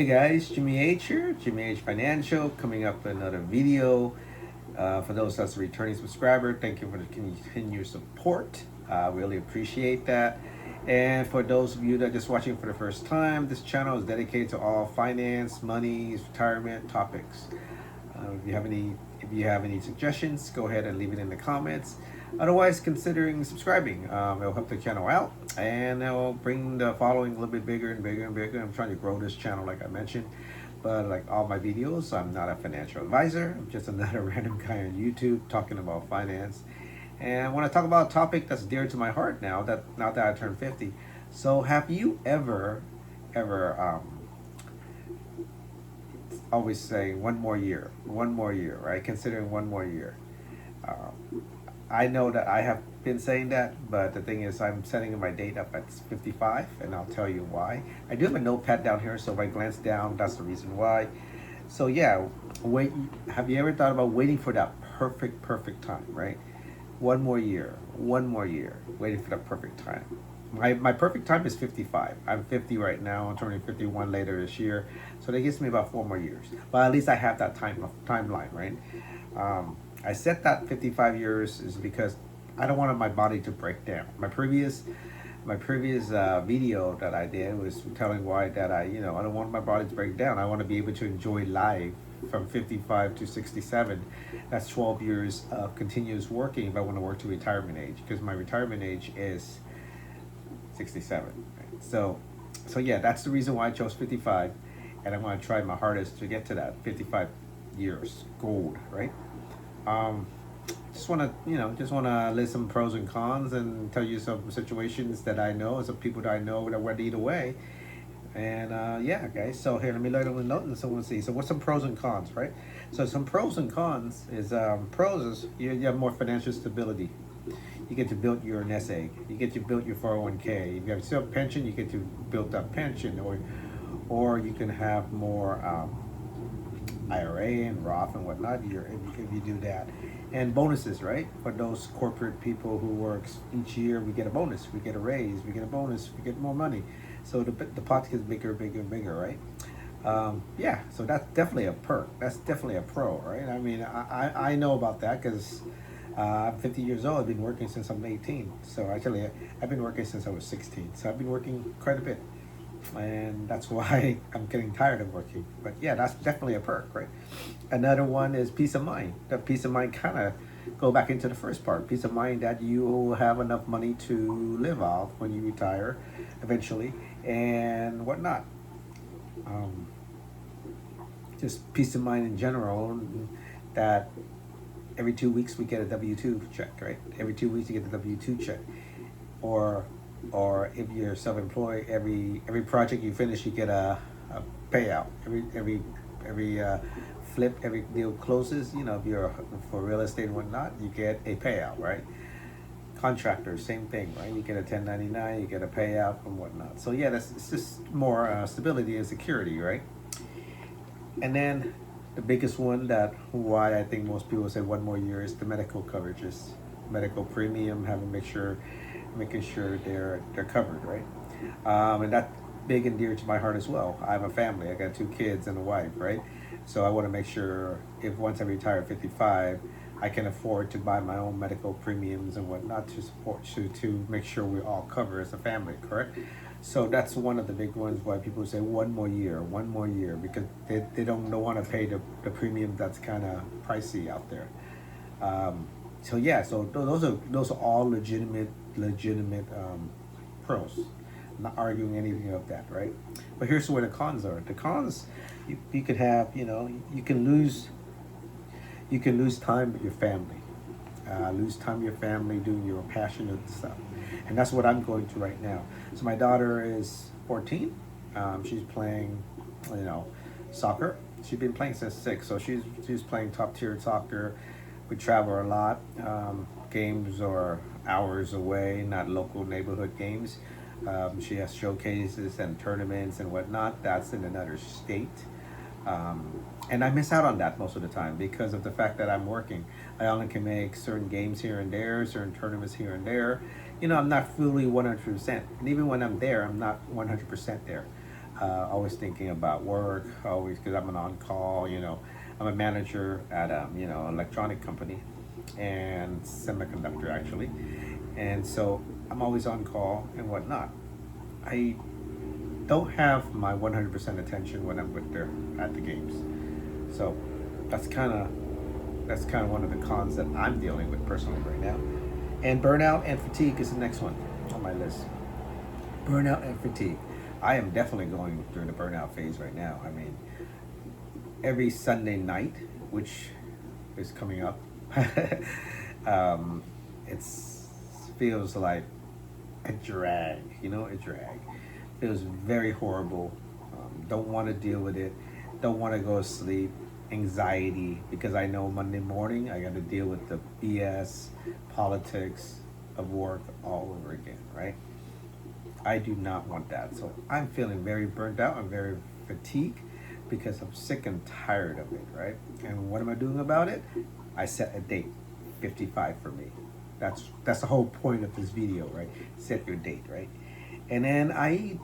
Hey guys, Jimmy H here, Jimmy H Financial, coming up with another video. For those that's a returning subscriber, thank you for the continued support. Really appreciate that. And for those of you that are just watching for the first time, this channel is dedicated to all finance, money, retirement topics. If you have any suggestions, go ahead and leave it in the comments. Otherwise, considering subscribing, it'll help the channel out, and it'll bring the following a little bit bigger and bigger and bigger. I'm trying to grow this channel, like I mentioned, but like all my videos, I'm not a financial advisor. I'm just another random guy on YouTube talking about finance. And I want to talk about a topic that's dear to my heart now that I turned 50. So, have you ever always say one more year, right? Considering one more year. Um, I know that I have been saying that, but the thing is, I'm setting my date up at 55, and I'll tell you why. I do have a notepad down here, so if I glance down, that's the reason why. So yeah, wait. Have you ever thought about waiting for that perfect time, right? One more year, waiting for the perfect time. My perfect time is 55. I'm 50 right now. I'm turning 51 later this year, so that gives me about 4 more years. But at least I have that timeline, right? I set that 55 years is because I don't want my body to break down. My previous video that I did was telling why that I don't want my body to break down. I want to be able to enjoy life from 55 to 67. That's 12 years of continuous working if I want to work to retirement age, because my retirement age is 67. Right? So yeah, that's the reason why I chose 55, and I'm going to try my hardest to get to that 55 years gold, right? Um, just want to list some pros and cons and tell you some situations that I know, some people that I know that went either way. And yeah, guys. So here, let me let them note and someone see. So what's some pros and cons, right? So some pros and cons is pros is you have more financial stability. You get to build your nest egg. You get to build your 401k. If you have still pension, you get to build that pension, or you can have more IRA and Roth and whatnot. If you do that, and bonuses, right? For those corporate people who works each year, we get a bonus, we get a raise, we get a bonus, we get more money. So the pot gets bigger, bigger, and bigger, right? Yeah, so that's definitely a perk. That's definitely a pro, right? I mean, I know about that because I'm 50 years old. I've been working since I'm 18. So actually, I've been working since I was 16. So I've been working quite a bit, and that's why I'm getting tired of working. But yeah, that's definitely a perk, right? Another one is peace of mind. That peace of mind kind of go back into the first part. Peace of mind that you will have enough money to live off when you retire, eventually, and whatnot. Um, just peace of mind in general. That every 2 weeks we get a W-2 check, right? Every 2 weeks you get the W-2 check, or or if you're self-employed, every project you finish, you get a payout. Every flip, every deal closes. If you're for real estate and whatnot, you get a payout, right? Contractors, same thing, right? You get a 1099, you get a payout and whatnot. So yeah, that's it's just more stability and security, right? And then the biggest one, that why I think most people say one more year, is the medical coverages, medical premium, making sure they're covered, right? And that's big and dear to my heart as well. I have a family. I got 2 kids and a wife, right? So I want to make sure if once I retire at 55, I can afford to buy my own medical premiums and whatnot to support to make sure we all cover as a family, correct? So that's one of the big ones why people say one more year, because they don't want to pay the premium that's kind of pricey out there. So yeah, so those are all legitimate pros. I'm not arguing anything of that, right? But here's where the cons are. The cons, you could have, you can lose time with your family, lose time with your family doing your passionate stuff, and that's what I'm going to right now. So my daughter is 14. She's playing, you know, soccer. She's been playing since 6, so she's playing top tier soccer. We travel a lot. Games are hours away, not local neighborhood games. She has showcases and tournaments and whatnot. That's in another state. And I miss out on that most of the time because of the fact that I'm working. I only can make certain games here and there, certain tournaments here and there. I'm not fully 100%. And even when I'm there, I'm not 100% there. always thinking about work, always because I'm an on-call. I'm a manager at electronic company and semiconductor actually, and so I'm always on call and whatnot. I don't have my 100% attention when I'm with there at the games, so that's kind of one of the cons that I'm dealing with personally right now. And burnout and fatigue is the next one on my list. Burnout and fatigue. I am definitely going through the burnout phase right now. I mean, every Sunday night, which is coming up, it feels like a drag, a drag. Feels very horrible. Don't want to deal with it. Don't want to go to sleep. Anxiety, because I know Monday morning I got to deal with the BS politics of work all over again, right? I do not want that. So I'm feeling very burnt out. I'm very fatigued because I'm sick and tired of it, right? And what am I doing about it? I set a date, 55 for me. That's the whole point of this video, right? Set your date, right? And then I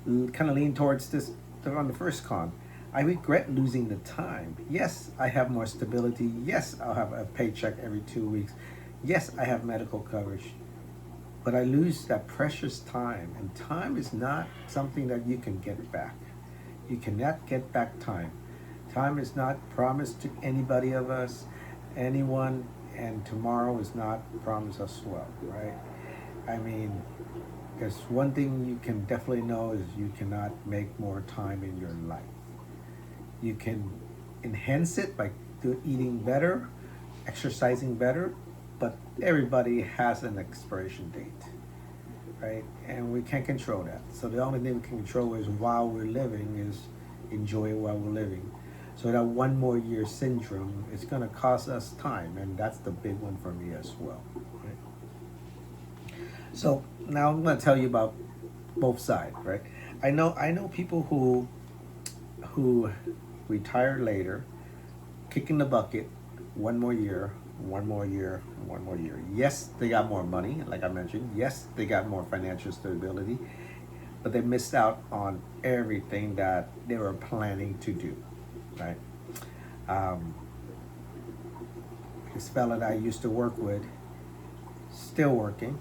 kind of lean towards this on the first con. I regret losing the time. Yes, I have more stability. Yes, I'll have a paycheck every 2 weeks. Yes, I have medical coverage. But I lose that precious time. And time is not something that you can get back. You cannot get back time. Time is not promised to anybody of us, anyone, and tomorrow is not promised as well, right? I mean, there's one thing you can definitely know is you cannot make more time in your life. You can enhance it by eating better, exercising better, but everybody has an expiration date, right? And we can't control that. So the only thing we can control is while we're living is enjoy while we're living. So that one more year syndrome is going to cost us time, and that's the big one for me as well, right? So now I'm going to tell you about both sides, right? I know people who retire later, kicking the bucket, one more year, one more year, one more year. Yes, they got more money, like I mentioned. Yes, they got more financial stability, but they missed out on everything that they were planning to do, right? This fella that I used to work with, still working.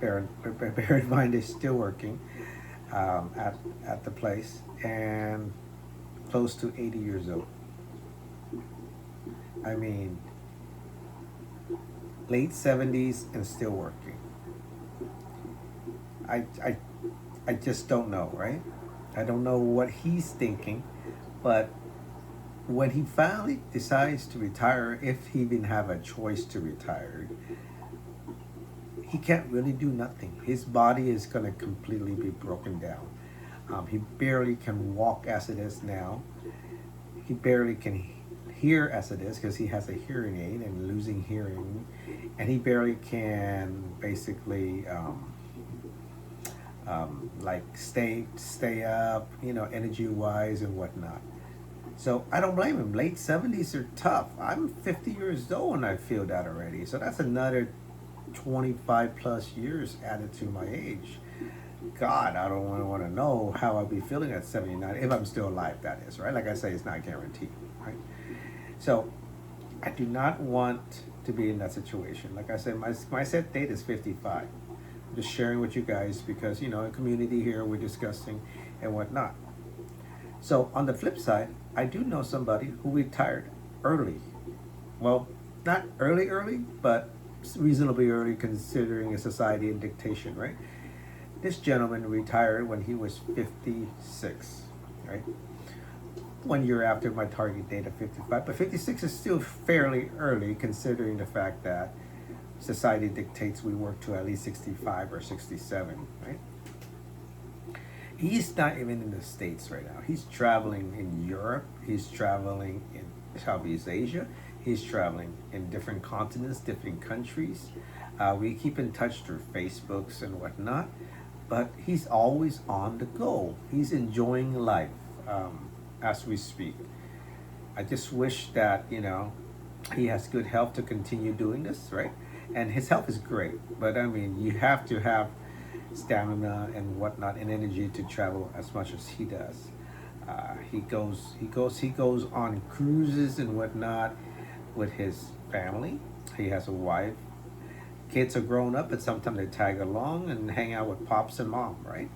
Bear in mind, they're still working at the place, and close to 80 years old. I mean, late 70s and still working. I just don't know, right? I don't know what he's thinking, but when he finally decides to retire, if he even have a choice to retire, he can't really do nothing. His body is going to completely be broken down. He barely can walk as it is now. He barely can hear as it is because he has a hearing aid and losing hearing, and he barely can basically like stay up, energy wise and whatnot. So I don't blame him. Late 70s are tough. I'm 50 years old and I feel that already. So that's another 25 plus years added to my age. God, I don't want to know how I'll be feeling at 79, if I'm still alive, that is, right? Like I say, it's not guaranteed, right? So I do not want to be in that situation. Like I said, my set date is 55. I'm just sharing with you guys because, in community here, we're discussing and whatnot. So on the flip side, I do know somebody who retired early. Well, not early, but reasonably early considering a society and dictation, right? This gentleman retired when he was 56, right? 1 year after my target date of 55, but 56 is still fairly early considering the fact that society dictates we work to at least 65 or 67, right? He's not even in the States right now. He's traveling in Europe. He's traveling in Southeast Asia. He's traveling in different continents, different countries. We keep in touch through Facebooks and whatnot, but he's always on the go. He's enjoying life as we speak. I just wish that, he has good health to continue doing this, right? And his health is great, but I mean, you have to have stamina and whatnot and energy to travel as much as he does. He goes on cruises and whatnot with his family. He has a wife. Kids are grown up, but sometimes they tag along and hang out with pops and mom, right?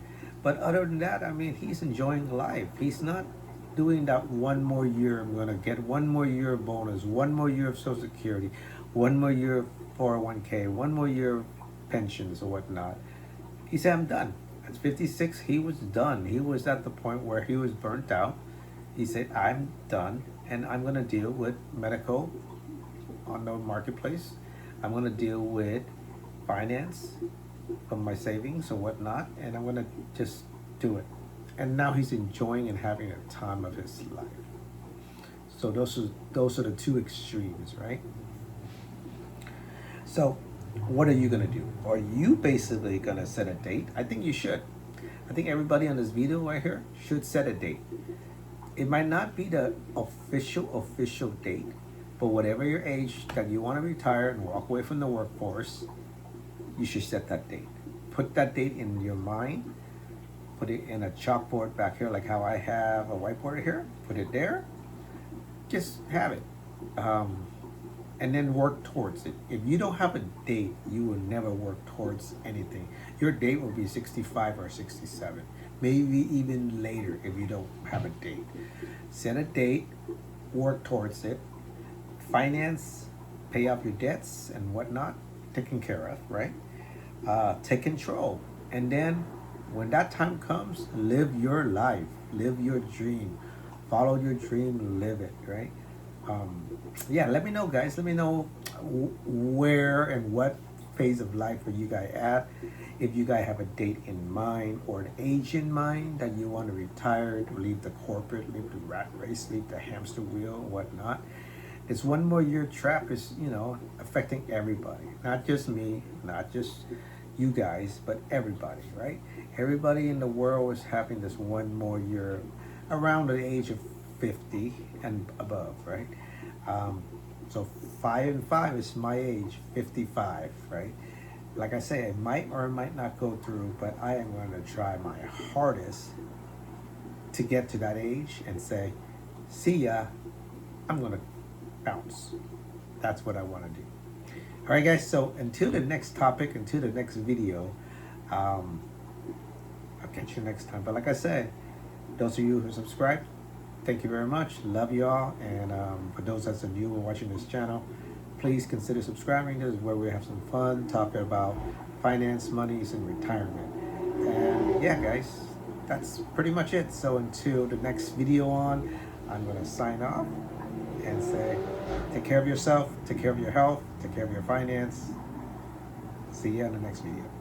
But other than that, I mean, he's enjoying life. He's not doing that one more year. I'm gonna get one more year of bonus, one more year of Social Security, one more year of 401k, one more year of pensions or whatnot. He said, I'm done. At 56, he was done. He was at the point where he was burnt out. He said, I'm done, and I'm gonna deal with medical on the marketplace. I'm gonna deal with finance from my savings or whatnot, and I'm gonna just do it. And now he's enjoying and having a time of his life. So those are the two extremes, right? So what are you gonna do? Are you basically gonna set a date? I think you should. I think everybody on this video right here should set a date. It might not be the official date, but whatever your age that you want to retire and walk away from the workforce, you should set that date. Put that date in your mind. Put it in a chalkboard back here, like how I have a whiteboard here. Put it there. Just have it. And then work towards it. If you don't have a date, you will never work towards anything. Your date will be 65 or 67. Maybe even later if you don't have a date. Set a date. Work towards it. Finance, pay off your debts and whatnot, taken care of, right? Take control. And then when that time comes, live your life, live your dream, follow your dream, live it, right? Yeah, let me know, guys. Let me know where and what phase of life are you guys at. If you guys have a date in mind or an age in mind that you want to retire, to leave the corporate, leave the rat race, leave the hamster wheel, whatnot. This one more year trap is, affecting everybody. Not just me, not just you guys, but everybody, right? Everybody in the world is having this one more year around the age of 50 and above, right? So 5 and 5 is my age, 55, right? Like I say, it might or might not go through, but I am going to try my hardest to get to that age and say, see ya, I'm going to bounce. That's what I want to do. All right, guys, so until the next topic, until the next video, I'll catch you next time. But like I said, those of you who subscribed, thank you very much. Love y'all. And for those that's new and watching this channel, please consider subscribing. This is where we have some fun talking about finance, monies, and retirement. And yeah, guys, that's pretty much it. So until the next video on, I'm going to sign off and say, take care of yourself, take care of your health, take care of your finance. See you in the next video.